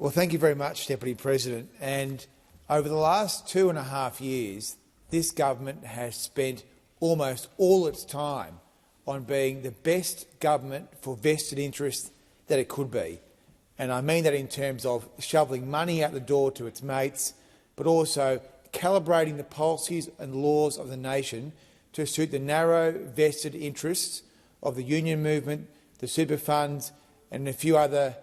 Well, thank you very much, Deputy President. And over the last 2.5 years, this government has spent almost all its time on being the best government for vested interests that it could be. And I mean that in terms of shoveling money out the door to its mates, but also calibrating the policies and laws of the nation to suit the narrow vested interests of the union movement, the super funds and a few other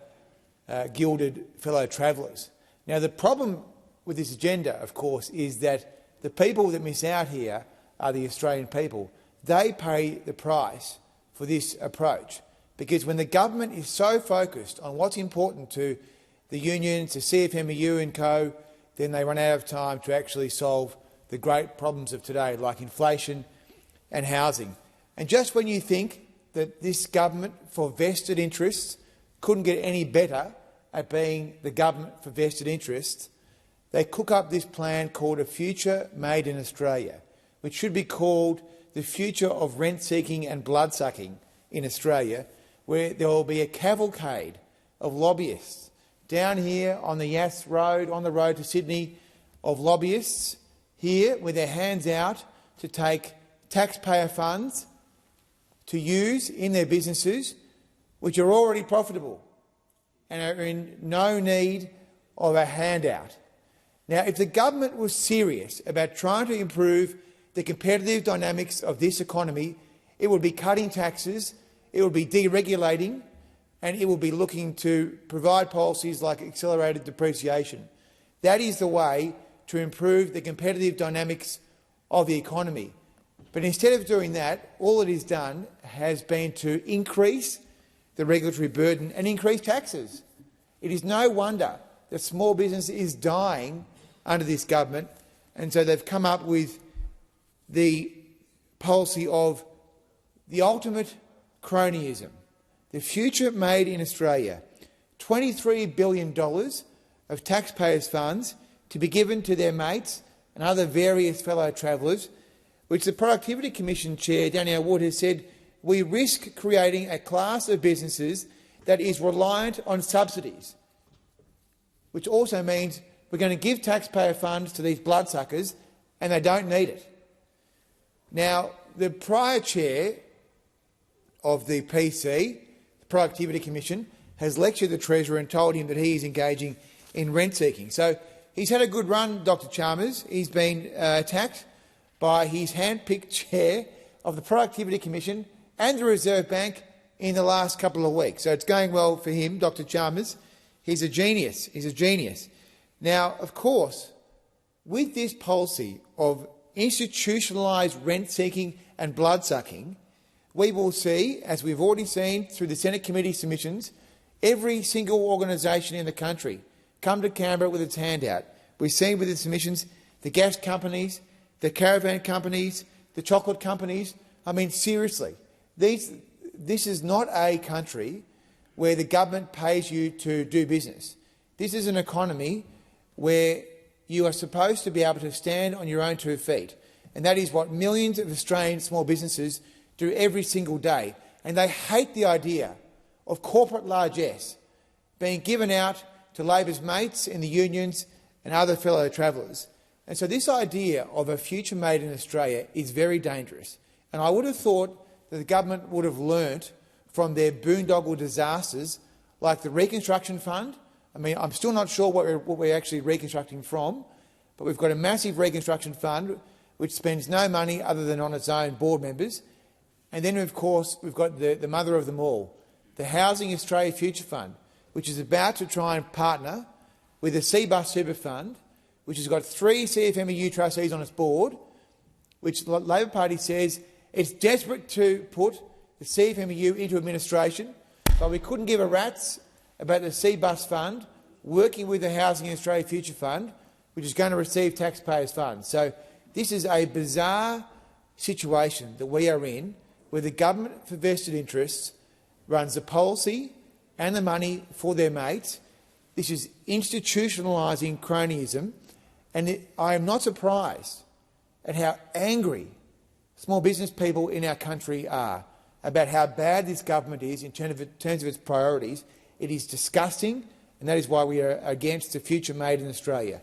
gilded fellow travellers. Now, the problem with this agenda, of course, is that the people that miss out here are the Australian people. They pay the price for this approach, because when the government is so focused on what's important to the unions, the CFMEU and co, then they run out of time to actually solve the great problems of today, like inflation and housing. And just when you think that this government for vested interests couldn't get any better at being the government for vested interests, they cook up this plan called A Future Made in Australia, which should be called the future of rent-seeking and blood-sucking in Australia, where there will be a cavalcade of lobbyists down here on the Yass Road, on the road to Sydney, of lobbyists here with their hands out to take taxpayer funds to use in their businesses, which are already profitable and are in no need of a handout. Now, if the government was serious about trying to improve the competitive dynamics of this economy, it would be cutting taxes, it would be deregulating, and it would be looking to provide policies like accelerated depreciation. That is the way to improve the competitive dynamics of the economy. But instead of doing that, all it has done has been to increase the regulatory burden and increase taxes. It is no wonder that small business is dying under this government, and so they've come up with the policy of the ultimate cronyism. The future made in Australia, $23 billion of taxpayers' funds to be given to their mates and other various fellow travellers, which the Productivity Commission Chair, Danielle Wood, has said we risk creating a class of businesses that is reliant on subsidies, which also means we're going to give taxpayer funds to these bloodsuckers and they don't need it. Now, the prior chair of the PC, the Productivity Commission, has lectured the Treasurer and told him that he is engaging in rent-seeking. So he's had a good run, Dr Chalmers. He's been attacked by his hand-picked chair of the Productivity Commission and the Reserve Bank in the last couple of weeks. So it's going well for him, Dr Chalmers. He's a genius. He's a genius. Now, of course, with this policy of institutionalised rent-seeking and blood-sucking, we will see, as we've already seen through the Senate committee submissions, every single organisation in the country come to Canberra with its hand out. We've seen with the submissions the gas companies, the caravan companies, the chocolate companies. I mean, seriously, this is not a country where the government pays you to do business. This is an economy where you are supposed to be able to stand on your own 2 feet, and that is what millions of Australian small businesses do every single day. And they hate the idea of corporate largesse being given out to Labor's mates in the unions and other fellow travellers. And so this idea of a future made in Australia is very dangerous. And I would have thought that the government would have learnt from their boondoggle disasters like the Reconstruction Fund. I mean, I'm still not sure what we're actually reconstructing from, but we've got a massive Reconstruction Fund which spends no money other than on its own board members. And then, of course, we've got the mother of them all, the Housing Australia Future Fund, which is about to try and partner with the CBUS Super Fund, which has got 3 CFMEU trustees on its board, which the Labor Party says it's desperate to put the CFMEU into administration, but we couldn't give a rat's about the CBUS Fund working with the Housing Australia Future Fund, which is going to receive taxpayers' funds. So this is a bizarre situation that we are in, where the government for vested interests runs the policy and the money for their mates. This is institutionalising cronyism, and I am not surprised at how angry small business people in our country are about how bad this government is in terms of its priorities. It is disgusting and that is why we are against the future made in Australia.